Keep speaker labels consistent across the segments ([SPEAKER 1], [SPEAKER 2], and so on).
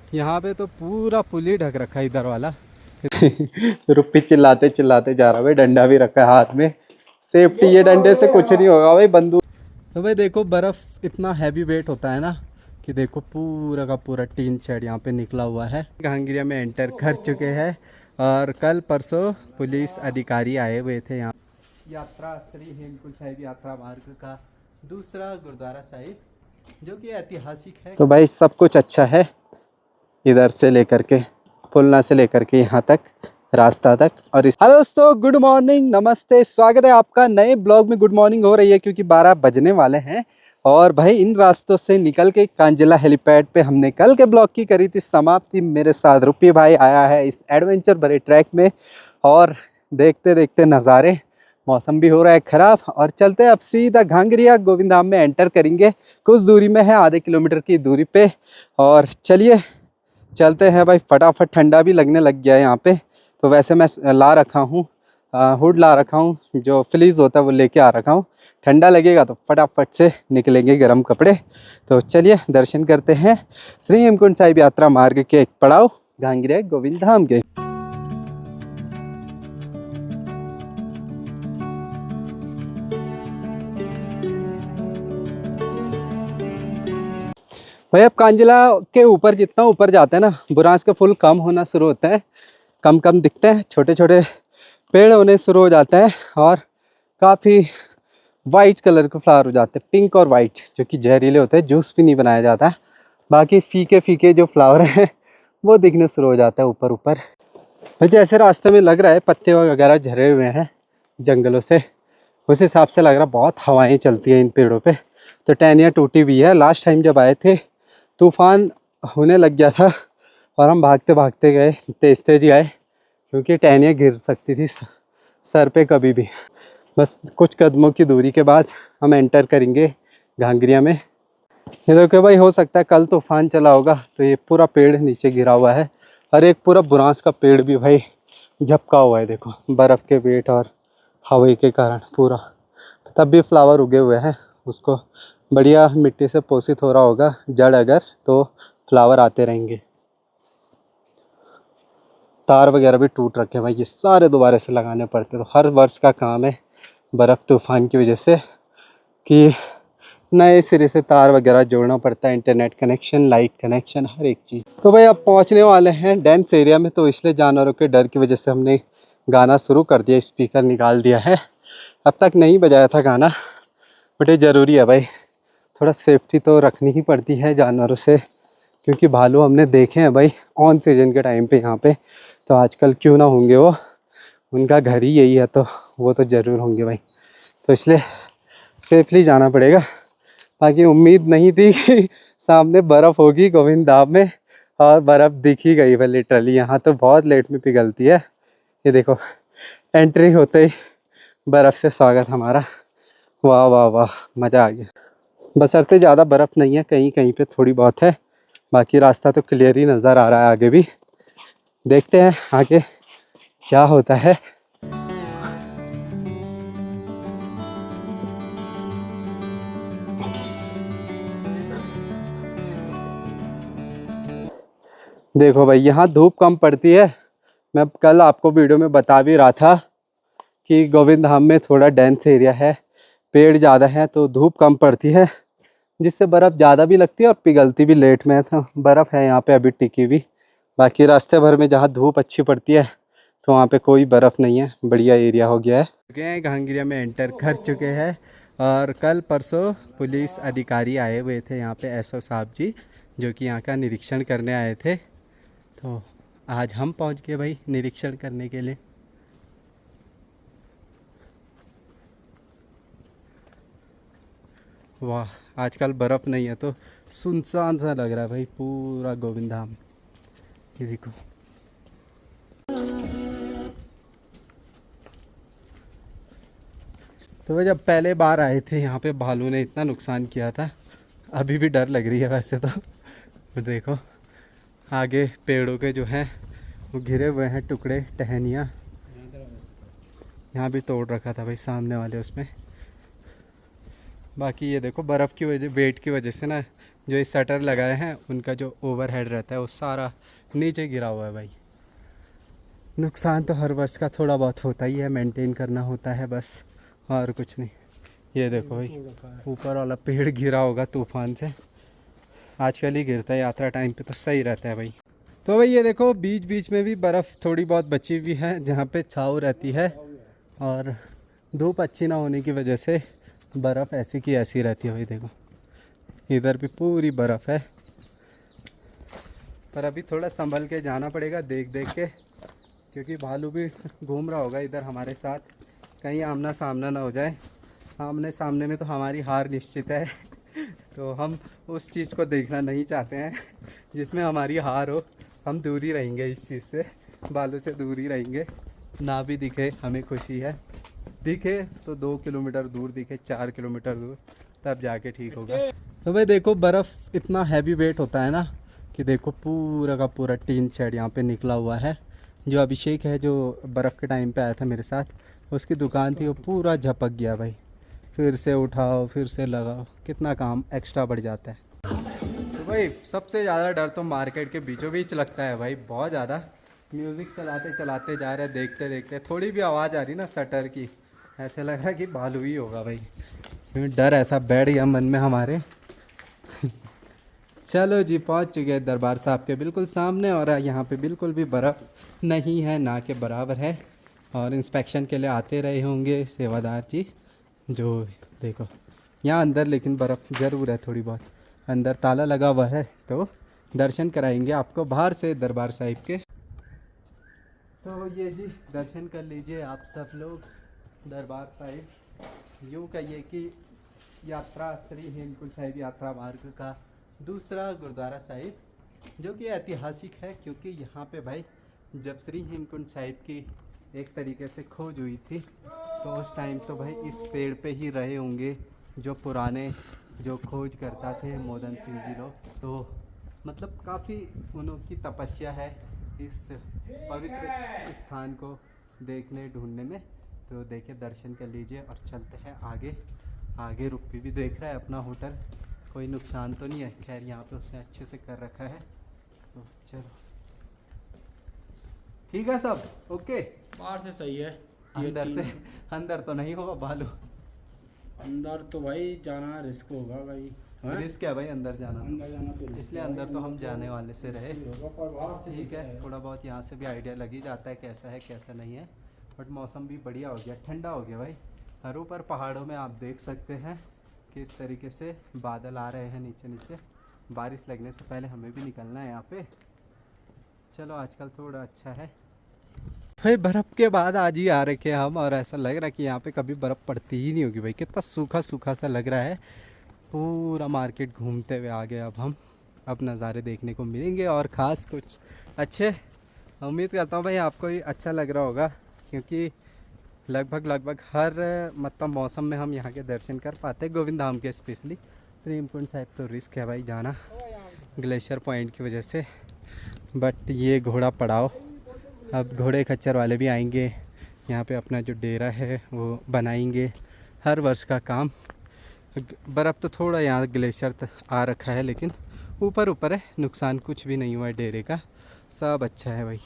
[SPEAKER 1] यहाँ पे तो पूरा पुल ही ढक रखा है इधर वाला।
[SPEAKER 2] रुपी चिल्लाते चिल्लाते जा रहा है भाई, डंडा भी रखा है हाथ में। सेफ्टी, ये डंडे से कुछ नहीं होगा भाई, बंदूक।
[SPEAKER 1] तो भाई देखो बर्फ़ इतना हैवी वेट होता है ना कि देखो पूरा का पूरा टीन शेड यहाँ पे निकला हुआ है। घांगरिया में एंटर कर चुके हैं और कल परसों पुलिस अधिकारी आए हुए थे यहाँ। यात्रा श्री हेमकुंड साहिब यात्रा मार्ग का दूसरा गुरुद्वारा साहिब जो कि ऐतिहासिक है।
[SPEAKER 2] तो भाई सब कुछ अच्छा है, इधर से लेकर के पुलना से लेकर के यहाँ तक रास्ता तक। और इस हेलो दोस्तों, गुड मॉर्निंग, नमस्ते, स्वागत है आपका नए ब्लॉग में। गुड मॉर्निंग हो रही है क्योंकि 12 बजने वाले हैं। और भाई इन रास्तों से निकल के कांजिला हेलीपैड पे हमने कल के ब्लॉग की करी थी समाप्ति। मेरे साथ रुपी भाई आया है इस एडवेंचर भरे ट्रैक में। और देखते देखते नज़ारे, मौसम भी हो रहा है ख़राब। और चलते हैं अब सीधा घांगरिया गोविंद धाम में एंटर करेंगे। कुछ दूरी में है, आधे किलोमीटर की दूरी पे। और चलिए चलते हैं भाई, फटाफट ठंडा भी लगने लग गया है यहाँ पे। तो वैसे मैं ला रखा हूँ, हुड ला रखा हूँ, जो फ्लीज होता है वो लेके आ रखा हूँ। ठंडा लगेगा तो फटाफट से निकलेंगे गर्म कपड़े। तो चलिए दर्शन करते हैं श्री हेमकुंड साहिब यात्रा मार्ग के एक पड़ाव घांगरिया गोविंद धाम के। भाई अब कांजिला के ऊपर जितना ऊपर जाते हैं ना, बुरांस का फूल कम होना शुरू होता है, कम कम दिखते हैं, छोटे छोटे पेड़ होने शुरू हो जाते हैं। और काफ़ी वाइट कलर के फ्लावर हो जाते हैं, पिंक और वाइट, जो कि जहरीले होते हैं, जूस भी नहीं बनाया जाता। बाकी फीके फीके जो फ्लावर हैं वो दिखने शुरू हो जाता है ऊपर ऊपर। भाई जैसे रास्ते में लग रहा है पत्ते वगैरह झरे हुए हैं जंगलों से, उस हिसाब से लग रहा है बहुत हवाएं चलती हैं इन पेड़ों पे। तो टहनियाँ टूटी हुई है। लास्ट टाइम जब आए थे तूफान होने लग गया था और हम भागते भागते गए, तेज तेज गए, क्योंकि टहनियाँ गिर सकती थी सर पे कभी भी। बस कुछ कदमों की दूरी के बाद हम एंटर करेंगे घांगरिया में। ये देखो भाई, हो सकता है कल तूफान चला होगा तो ये पूरा पेड़ नीचे गिरा हुआ है। और एक पूरा बुरांस का पेड़ भी भाई झपका हुआ है, देखो बर्फ़ के वेट और हवा के कारण पूरा। तब भी फ्लावर उगे हुए हैं, उसको बढ़िया मिट्टी से पोषित हो रहा होगा जड़ अगर, तो फ्लावर आते रहेंगे। तार वगैरह भी टूट रखे हैं भाई, ये सारे दोबारा से लगाने पड़ते हैं। तो हर वर्ष का काम है बर्फ़ तूफान की वजह से कि नए सिरे से तार वगैरह जोड़ना पड़ता है, इंटरनेट कनेक्शन, लाइट कनेक्शन, हर एक चीज़। तो भाई अब पहुंचने वाले हैं डेंस एरिया में, तो इसलिए जानवरों के डर की वजह से हमने गाना शुरू कर दिया, स्पीकर निकाल दिया है। अब तक नहीं बजाया था गाना, बट ये ज़रूरी है भाई, थोड़ा सेफ्टी तो रखनी ही पड़ती है जानवरों से, क्योंकि भालू हमने देखे हैं भाई ऑन सीजन के टाइम पे यहाँ पे। तो आजकल क्यों ना होंगे, वो उनका घर ही यही है, तो वो तो ज़रूर होंगे भाई। तो इसलिए सेफली जाना पड़ेगा। बाकी उम्मीद नहीं थी कि सामने बर्फ़ होगी गोविंद धाम में, और बर्फ़ दिख ही गई भाई लिटरली। यहाँ तो बहुत लेट में पिघलती है। ये देखो एंट्री होते ही बर्फ़ से स्वागत हमारा। वाह वाह वाह, मज़ा आ गया। बशर्ते ज़्यादा बर्फ़ नहीं है, कहीं कहीं पे थोड़ी बहुत है, बाकी रास्ता तो क्लियर ही नज़र आ रहा है। आगे भी देखते हैं आगे क्या होता है। देखो भाई यहाँ धूप कम पड़ती है। मैं कल आपको वीडियो में बता भी रहा था कि गोविंद धाम में थोड़ा डेंस एरिया है, पेड़ ज़्यादा हैं, तो धूप कम पड़ती है, जिससे बर्फ़ ज़्यादा भी लगती है और पिघलती भी लेट में है। तो बर्फ़ है यहाँ पे अभी टिकी हुई। बाकी रास्ते भर में जहाँ धूप अच्छी पड़ती है तो वहाँ पे कोई बर्फ़ नहीं है, बढ़िया एरिया हो गया है।
[SPEAKER 1] घांगरिया में एंटर कर चुके हैं और कल परसों पुलिस अधिकारी आए हुए थे यहाँ पे, एसओ साहब जी, जो कि यहाँ का निरीक्षण करने आए थे। तो आज हम पहुँच गए भाई निरीक्षण करने के लिए। वाह, आजकल बर्फ़ नहीं है तो सुनसान सा लग रहा है भाई पूरा गोविंद धाम। ये देखो तो भाई जब पहले बार आए थे यहाँ पे भालू ने इतना नुकसान किया था, अभी भी डर लग रही है वैसे तो देखो आगे पेड़ों के जो हैं वो घिरे हुए हैं टुकड़े, टहनियाँ यहाँ भी तोड़ रखा था भाई सामने वाले उसमें। बाकी ये देखो बर्फ़ की वजह, वेट की वजह से ना जो इस शटर लगाए हैं उनका जो ओवरहेड रहता है वो सारा नीचे गिरा हुआ है भाई। नुकसान तो हर वर्ष का थोड़ा बहुत होता ही है, मेंटेन करना होता है बस, और कुछ नहीं। ये देखो भाई ऊपर वाला पेड़ गिरा होगा तूफान से, आजकल ही गिरता है, यात्रा टाइम पे तो सही रहता है भाई। तो भाई ये देखो बीच बीच में भी बर्फ़ थोड़ी बहुत बची हुई है जहाँ पे छाँव रहती है, और धूप अच्छी ना होने की वजह से बर्फ़ ऐसी की ऐसी रहती है भाई। देखो इधर भी पूरी बर्फ़ है, पर अभी थोड़ा संभल के जाना पड़ेगा देख देख के, क्योंकि भालू भी घूम रहा होगा इधर हमारे साथ, कहीं आमना सामना ना हो जाए। आमने सामने में तो हमारी हार निश्चित है तो हम उस चीज़ को देखना नहीं चाहते हैं जिसमें हमारी हार हो। हम दूर ही रहेंगे इस चीज़ से, भालू से दूर ही रहेंगे। ना भी दिखे हमें खुशी है, दिखे तो 2 किलोमीटर दूर, दिखे 4 किलोमीटर दूर, तब जाके ठीक होगा। तो भाई देखो बर्फ़ इतना हैवी वेट होता है ना कि देखो पूरा का पूरा टीन शेड यहाँ पे निकला हुआ है। जो अभिषेक है जो बर्फ़ के टाइम पे आया था मेरे साथ, उसकी दुकान थी वो पूरा झपक गया भाई। फिर से उठाओ फिर से लगाओ, कितना काम एक्स्ट्रा बढ़ जाता है। तो भाई सबसे ज़्यादा डर तो मार्केट के बीचों बीच लगता है भाई, बहुत ज़्यादा। म्यूज़िक चलाते चलाते जा रहे, देखते देखते थोड़ी भी आवाज़ आ रही ना शटर की, ऐसे लग रहा है कि भालू ही होगा भाई, क्योंकि डर ऐसा बैठ गया मन में हमारे चलो जी पहुंच चुके हैं दरबार साहब के बिल्कुल सामने, और यहाँ पे बिल्कुल भी बर्फ़ नहीं है, ना के बराबर है। और इंस्पेक्शन के लिए आते रहे होंगे सेवादार जी, जो देखो यहाँ अंदर लेकिन बर्फ़ ज़रूर है थोड़ी बहुत। अंदर ताला लगा हुआ है, तो दर्शन कराएंगे आपको बाहर से दरबार साहिब के। तो ये जी दर्शन कर लीजिए आप सब लोग दरबार साहिब। यूँ कहिए कि यात्रा श्री हेमकुंड साहिब यात्रा मार्ग का दूसरा गुरुद्वारा साहिब, जो कि ऐतिहासिक है, क्योंकि यहाँ पे भाई जब श्री हेमकुंड साहिब की एक तरीके से खोज हुई थी, तो उस टाइम तो भाई इस पेड़ पे ही रहे होंगे जो पुराने जो खोज करता थे मोदन सिंह जी लोग। तो मतलब काफ़ी उनकी तपस्या है इस पवित्र स्थान को देखने ढूंढने में। तो देखिए दर्शन कर लीजिए और चलते हैं आगे। आगे रुक भी देख रहा है अपना होटल, कोई नुकसान तो नहीं है, खैर यहाँ पे उसने अच्छे से कर रखा है। तो चलो ठीक है सब ओके।
[SPEAKER 3] बाहर से सही है,
[SPEAKER 1] अंदर तो नहीं होगा भालू?
[SPEAKER 3] अंदर तो भाई जाना रिस्क होगा भाई। हाँ?
[SPEAKER 1] रिस्क है भाई अंदर जाना
[SPEAKER 3] तो
[SPEAKER 1] इसलिए अंदर तो हम जाने वाले से रहे।
[SPEAKER 3] पर बाहर से
[SPEAKER 1] ठीक है, थोड़ा बहुत यहाँ से भी आइडिया लग ही जाता है कैसा है कैसा नहीं है। बट मौसम भी बढ़िया हो गया, ठंडा हो गया भाई। हर ऊपर पहाड़ों में आप देख सकते हैं किस तरीके से बादल आ रहे हैं नीचे नीचे। बारिश लगने से पहले हमें भी निकलना है यहाँ पे। चलो आजकल थोड़ा अच्छा है भाई, बर्फ़ के बाद आज ही आ रखे हम, और ऐसा लग रहा है कि यहाँ पे कभी बर्फ़ पड़ती ही नहीं होगी भाई। कितना सूखा सूखा सा लग रहा है। पूरा मार्केट घूमते हुए आ गए अब नज़ारे देखने को मिलेंगे और ख़ास कुछ अच्छे। उम्मीद करता हूँ भाई आपको भी अच्छा लग रहा होगा, क्योंकि लगभग हर मतलब मौसम में हम यहाँ के दर्शन कर पाते हैं गोविंद धाम के। स्पेशली श्री हेमकुंड साहिब तो रिस्क है भाई जाना ग्लेशियर पॉइंट की वजह से। बट ये घोड़ा पड़ाव, अब घोड़े खच्चर वाले भी आएंगे यहाँ पे, अपना जो डेरा है वो बनाएंगे। हर वर्ष का काम। बर्फ़ तो थोड़ा यहाँ ग्लेशियर आ रखा है, लेकिन ऊपर ऊपर है, नुकसान कुछ भी नहीं हुआ है डेरे का, सब अच्छा है भाई।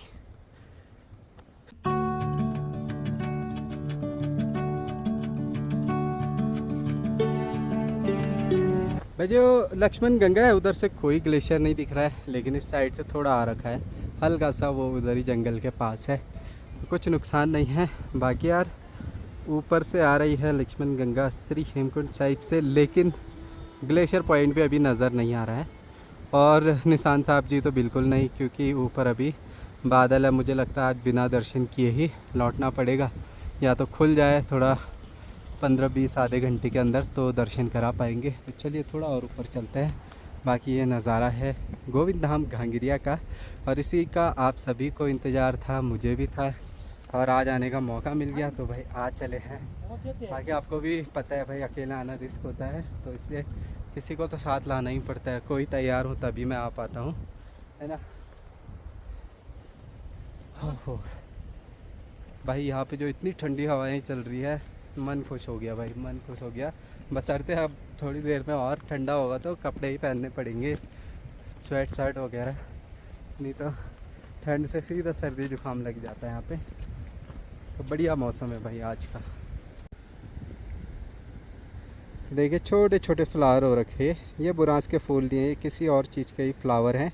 [SPEAKER 1] भाई जो लक्ष्मण गंगा है उधर से कोई ग्लेशियर नहीं दिख रहा है, लेकिन इस साइड से थोड़ा आ रखा है हल्का सा, वो उधर ही जंगल के पास है, कुछ नुकसान नहीं है। बाकी यार ऊपर से आ रही है लक्ष्मण गंगा श्री हेमकुंड साहिब से, लेकिन ग्लेशियर पॉइंट भी अभी नज़र नहीं आ रहा है। और निशान साहब जी तो बिल्कुल नहीं, क्योंकि ऊपर अभी बादल है। मुझे लगता है आज बिना दर्शन किए ही लौटना पड़ेगा, या तो खुल जाए थोड़ा 15-20 आधे घंटे के अंदर तो दर्शन करा पाएंगे। तो चलिए थोड़ा और ऊपर चलते हैं। बाकी ये नज़ारा है गोविंद धाम घांगिरिया का, और इसी का आप सभी को इंतज़ार था, मुझे भी था, और आज आने का मौका मिल गया तो भाई आ चले हैं। बाकी आपको भी पता है भाई अकेला आना रिस्क होता है, तो इसलिए किसी को तो साथ लाना ही पड़ता है। कोई तैयार हो तभी मैं आ पाता हूँ, है ना। हो भाई यहाँ पे जो इतनी ठंडी हवाएं चल रही है, मन खुश हो गया भाई, मन खुश हो गया।
[SPEAKER 2] बशर्ते अब थोड़ी देर में और ठंडा होगा तो कपड़े ही पहनने पड़ेंगे, स्वेट शर्ट वगैरह, नहीं तो ठंड से सीधा सर्दी जुकाम लग जाता है यहाँ पे। तो बढ़िया मौसम है भाई आज का। देखिए छोटे छोटे फ्लावर हो रखे, ये बुरांस के फूल नहीं है, ये किसी और चीज़ के ही फ्लावर हैं,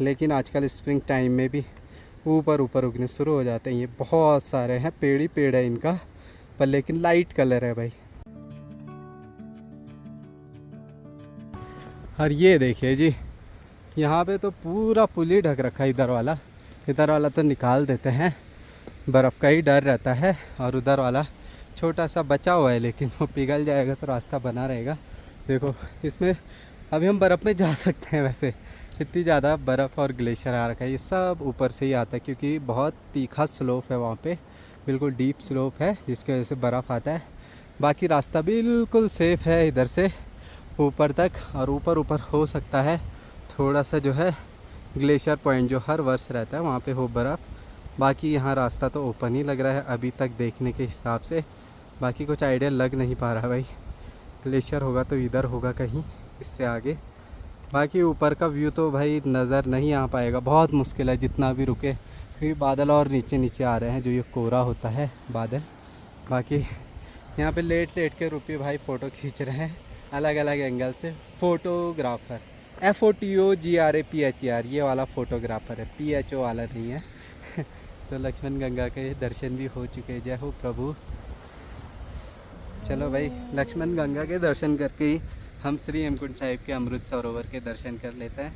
[SPEAKER 2] लेकिन आजकल स्प्रिंग टाइम में भी ऊपर ऊपर उगने शुरू हो जाते हैं। ये बहुत सारे हैं, पेड़ ही पेड़ है इनका, पर लेकिन लाइट कलर है भाई। और ये देखिए जी, यहाँ पे तो पूरा पुल ही ढक रखा है। इधर वाला तो निकाल देते हैं, बर्फ़ का ही डर रहता है, और उधर वाला छोटा सा बचा हुआ है, लेकिन वो पिघल जाएगा तो रास्ता बना रहेगा। देखो इसमें अभी हम बर्फ़ में जा सकते हैं, वैसे इतनी ज़्यादा बर्फ़ और ग्लेशियर आ रखा है। ये सब ऊपर से ही आता है, क्योंकि बहुत तीखा स्लोप है वहाँ पे, बिल्कुल डीप स्लोप है, जिसकी वजह से बर्फ़ आता है। बाकी रास्ता बिल्कुल सेफ़ है इधर से ऊपर तक, और ऊपर हो सकता है थोड़ा सा जो है ग्लेशियर पॉइंट जो हर वर्ष रहता है वहाँ पे हो बर्फ़। बाकी यहाँ रास्ता तो ओपन ही लग रहा है अभी तक देखने के हिसाब से, बाकी कुछ आइडिया लग नहीं पा रहा भाई। ग्लेशियर होगा तो इधर होगा कहीं इससे आगे। बाकी ऊपर का व्यू तो भाई नज़र नहीं आ पाएगा, बहुत मुश्किल है जितना भी रुके, क्योंकि बादल और नीचे नीचे आ रहे हैं, जो ये कोहरा होता है बादल। बाकी यहाँ पे लेट के रुपये भाई फ़ोटो खींच रहे हैं अलग अलग एंगल से। फ़ोटोग्राफ़र FOTOGRAPHER, ये वाला फ़ोटोग्राफ़र है, PHO वाला नहीं है। तो लक्ष्मण गंगा के दर्शन भी हो चुके, जय हो प्रभु। चलो भाई, लक्ष्मण गंगा के दर्शन करके ही हम श्री हेमकुंड साहिब के अमृत सरोवर के दर्शन कर लेते हैं,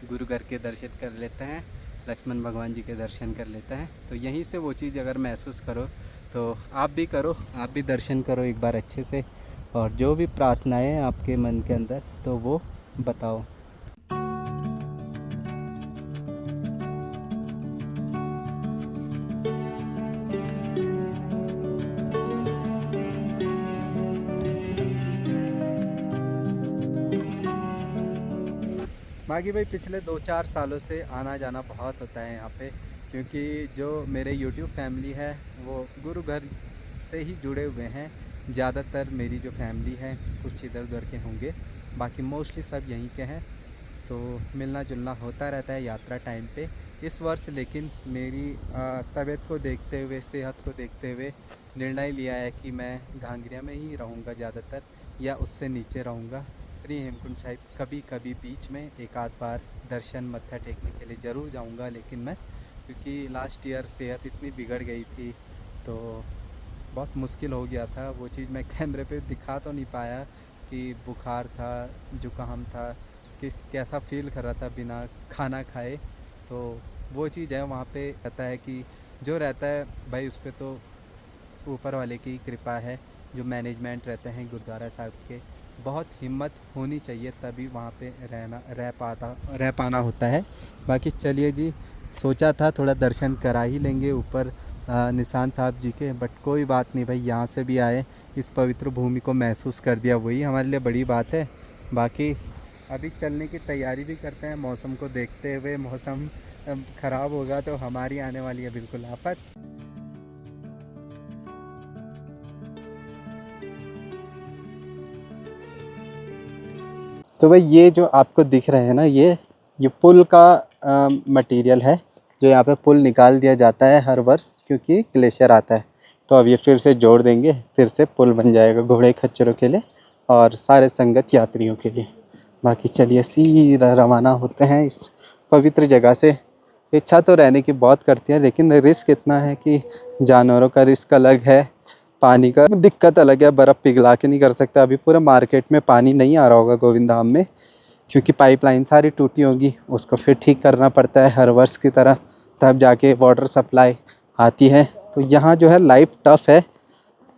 [SPEAKER 2] गुरु घर के दर्शन कर लेते हैं, लक्ष्मण भगवान जी के दर्शन कर लेते हैं। तो यहीं से वो चीज़ अगर महसूस करो तो आप भी करो, आप भी दर्शन करो एक बार अच्छे से, और जो भी प्रार्थनाएं हैं आपके मन के अंदर तो वो बताओ। बाकी भाई पिछले 2-4 सालों से आना जाना बहुत होता है यहाँ पे, क्योंकि जो मेरे YouTube फैमिली है वो गुरु घर से ही जुड़े हुए हैं। ज़्यादातर मेरी जो फैमिली है कुछ इधर उधर के होंगे, बाकी मोस्टली सब यहीं के हैं, तो मिलना जुलना होता रहता है यात्रा टाइम पे। इस वर्ष लेकिन मेरी तबीयत को देखते हुए, सेहत को देखते हुए निर्णय लिया है कि मैं घांगरिया में ही रहूँगा ज़्यादातर, या उससे नीचे रहूँगा। श्री हेमकुंड साहिब कभी कभी बीच में एक आध बार दर्शन मत्था टेकने के लिए ज़रूर जाऊंगा, लेकिन मैं क्योंकि लास्ट ईयर सेहत इतनी बिगड़ गई थी तो बहुत मुश्किल हो गया था। वो चीज़ मैं कैमरे पे दिखा तो नहीं पाया कि बुखार था, जुकाम था, कैसा फील कर रहा था बिना खाना खाए। तो वो चीज़ है, वहाँ पे रहता है कि जो रहता है भाई उस पर तो ऊपर वाले की कृपा है। जो मैनेजमेंट रहते हैं गुरुद्वारा साहिब के, बहुत हिम्मत होनी चाहिए तभी वहाँ पे रह पाना होता है। बाकी चलिए जी, सोचा था थोड़ा दर्शन करा ही लेंगे ऊपर निशान साहब जी के, बट कोई बात नहीं भाई, यहाँ से भी आए, इस पवित्र भूमि को महसूस कर दिया, वही हमारे लिए बड़ी बात है। बाकी अभी चलने की तैयारी भी करते हैं, मौसम को देखते हुए। मौसम ख़राब होगा तो हमारी आने वाली है बिल्कुल आफत। तो भाई ये जो आपको दिख रहे हैं ना, ये पुल का मटेरियल है, जो यहाँ पे पुल निकाल दिया जाता है हर वर्ष, क्योंकि ग्लेशियर आता है। तो अब ये फिर से जोड़ देंगे, फिर से पुल बन जाएगा घोड़े खच्चरों के लिए और सारे संगत यात्रियों के लिए। बाकी चलिए सीधा रवाना होते हैं इस पवित्र जगह से। इच्छा तो रहने की बहुत करती है, लेकिन रिस्क इतना है कि जानवरों का रिस्क अलग है, पानी का दिक्कत अलग है, बर्फ़ पिघला के नहीं कर सकता। अभी पूरे मार्केट में पानी नहीं आ रहा होगा गोविंद धाम में, क्योंकि पाइपलाइन सारी टूटी होगी, उसको फिर ठीक करना पड़ता है हर वर्ष की तरह, तब जाके वाटर सप्लाई आती है। तो यहाँ जो है लाइफ टफ है।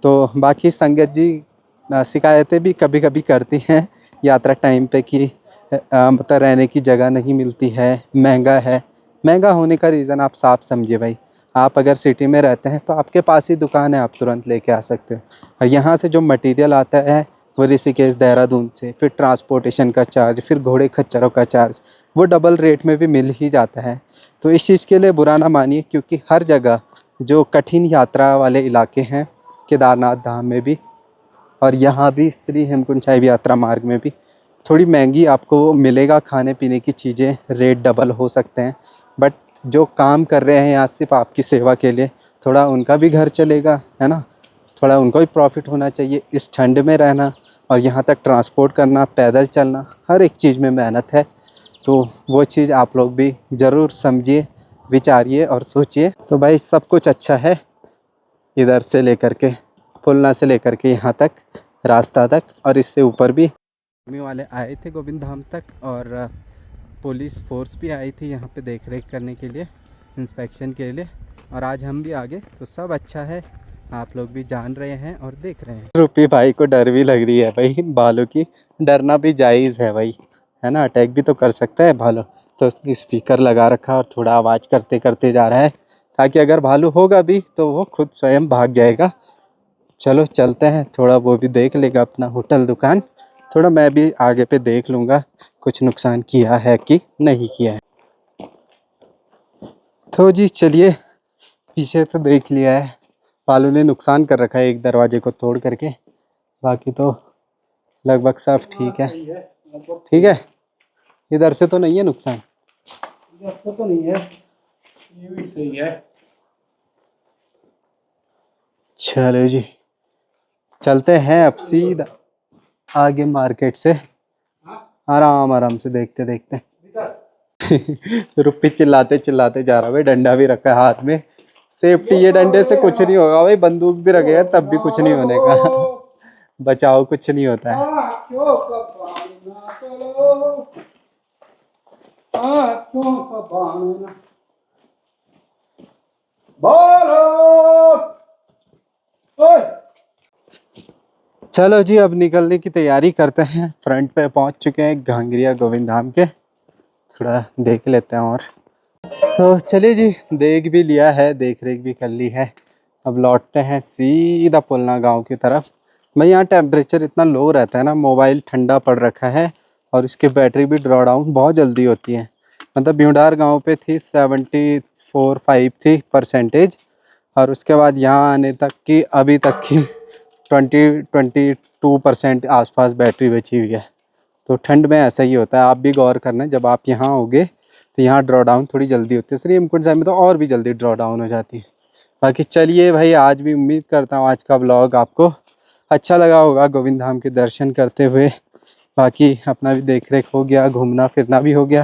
[SPEAKER 2] तो बाकी संगत जी शिकायतें भी कभी कभी करती हैं यात्रा टाइम पे कि मतलब रहने की जगह नहीं मिलती है, महंगा है। महंगा होने का रीज़न आप साफ समझिए भाई, आप अगर सिटी में रहते हैं तो आपके पास ही दुकान है, आप तुरंत लेके आ सकते हो। और यहाँ से जो मटेरियल आता है वो ऋषिकेश देहरादून से, फिर ट्रांसपोर्टेशन का चार्ज, फिर घोड़े खच्चरों का चार्ज, वो डबल रेट में भी मिल ही जाता है। तो इस चीज़ के लिए बुरा ना मानिए, क्योंकि हर जगह जो कठिन यात्रा वाले इलाके हैं, केदारनाथ धाम में भी और यहाँ भी श्री हेमकुंड साहिब यात्रा मार्ग में भी थोड़ी महंगी आपको मिलेगा, खाने पीने की चीज़ें रेट डबल हो सकते हैं, बट जो काम कर रहे हैं यहाँ सिर्फ आपकी सेवा के लिए, थोड़ा उनका भी घर चलेगा, है ना, थोड़ा उनको भी प्रॉफिट होना चाहिए। इस ठंड में रहना और यहाँ तक ट्रांसपोर्ट करना, पैदल चलना, हर एक चीज़ में मेहनत है, तो वो चीज़ आप लोग भी ज़रूर समझिए, विचारिए और सोचिए। तो भाई सब कुछ अच्छा है, इधर से लेकर के पुलना से लेकर के यहाँ तक रास्ता तक, और इससे ऊपर भी आर्मी वाले आए थे गोविंद धाम तक, और पुलिस फोर्स भी आई थी यहाँ पे देख रेख करने के लिए, इंस्पेक्शन के लिए, और आज हम भी आ गए, तो सब अच्छा है। आप लोग भी जान रहे हैं और देख रहे हैं। रूपी भाई को डर भी लग रही है भाई भालू की, डरना भी जायज़ है भाई, है ना, अटैक भी तो कर सकता है भालू। तो स्पीकर लगा रखा और थोड़ा आवाज़ करते करते जा रहा है, ताकि अगर भालू होगा भी तो वो खुद स्वयं भाग जाएगा। चलो चलते हैं, थोड़ा वो भी देख लेगा अपना होटल दुकान, थोड़ा मैं भी आगे पे देख लूँगा कुछ नुकसान किया है कि नहीं किया है। तो जी चलिए, पीछे तो देख लिया है, भालू ने नुकसान कर रखा है एक दरवाजे को तोड़ करके, बाकी तो लगभग सब ठीक है। ठीक है, इधर से तो नहीं है नुकसान,
[SPEAKER 3] इधर से तो नहीं है, ये भी सही है।
[SPEAKER 2] चलो जी चलते हैं अब सीधा आगे मार्केट से, आराम आराम से देखते देखते। रुपी चिल्लाते चिल्लाते जा रहा भाई, डंडा भी रखा है हाथ में, सेफ्टी, ये डंडे से कुछ नहीं होगा भाई, बंदूक भी रखे है तब भी कुछ नहीं होने का, बचाओ कुछ नहीं होता है। चलो जी अब निकलने की तैयारी करते हैं, फ्रंट पे पहुंच चुके हैं घांगरिया गोविंद धाम के, थोड़ा देख लेते हैं। और तो चलिए जी, देख भी लिया है, देख रेख भी कर ली है, अब लौटते हैं सीधा पुलना गांव की तरफ। भाई यहाँ टेम्परेचर इतना लो रहता है ना, मोबाइल ठंडा पड़ रखा है, और इसकी बैटरी भी ड्रॉ डाउन बहुत जल्दी होती है। मतलब भ्यूडार गाँव पे थी 74.5 थी परसेंटेज, और उसके बाद यहाँ आने तक की अभी तक की 22% आसपास बैटरी बची हुई है। तो ठंड में ऐसा ही होता है, आप भी गौर करना, जब आप यहाँ होगे तो यहाँ ड्रॉ डाउन थोड़ी जल्दी होती है, श्री हेमकुंड साहिब में तो और भी जल्दी ड्रॉ डाउन हो जाती है। बाकी चलिए भाई, आज भी उम्मीद करता हूँ आज का व्लॉग आपको अच्छा लगा होगा, गोविंद धाम के दर्शन करते हुए। बाकी अपना भी देख रेख हो गया, घूमना फिरना भी हो गया,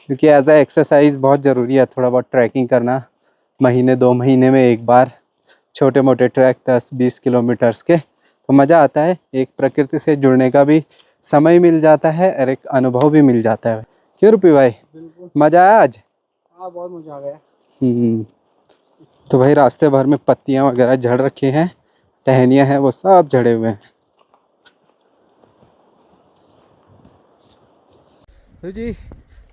[SPEAKER 2] क्योंकि एज ए एक्सरसाइज बहुत ज़रूरी है थोड़ा बहुत ट्रैकिंग करना, महीने 2 महीने में एक बार छोटे मोटे ट्रैक 10-20 किलोमीटर्स के, तो मज़ा आता है, एक प्रकृति से जुड़ने का भी समय मिल जाता है और एक अनुभव भी मिल जाता है। क्यों रुपी भाई, मज़ा आया आज?
[SPEAKER 3] हाँ बहुत मजा आ गया।
[SPEAKER 2] तो भाई रास्ते भर में पत्तियाँ वगैरह झड़ रखी हैं, टहनियाँ हैं, वो सब झड़े हुए हैं। तो जी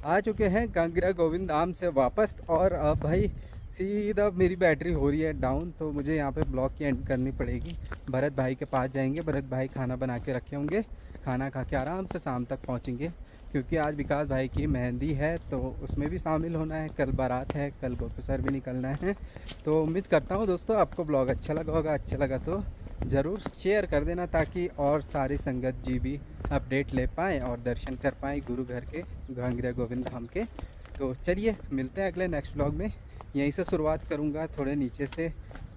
[SPEAKER 2] आ चुके हैं घांगरिया गोविंद धाम से वापस, और अब भाई सीधा मेरी बैटरी हो रही है डाउन, तो मुझे यहाँ पे ब्लॉग की एंड करनी पड़ेगी। भरत भाई के पास जाएंगे, भरत भाई खाना बना के रखे होंगे, खाना खा के आराम से शाम तक पहुँचेंगे, क्योंकि आज विकास भाई की मेहंदी है, तो उसमें भी शामिल होना है, कल बारात है, कल गोपेसर भी निकलना है। तो उम्मीद करता हूँ दोस्तों आपको ब्लॉग अच्छा लगा होगा, अच्छा लगा तो ज़रूर शेयर कर देना, ताकि और सारी संगत जी भी अपडेट ले पाएँ और दर्शन कर पाएँ गुरु घर के, घांगरिया गोविंद धाम के। तो चलिए मिलते हैं अगले नेक्स्ट व्लॉग में, यहीं से शुरुआत करूँगा थोड़े नीचे से,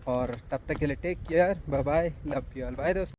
[SPEAKER 2] और तब तक के लिए take care, bye bye, love you all, bye दोस्तों।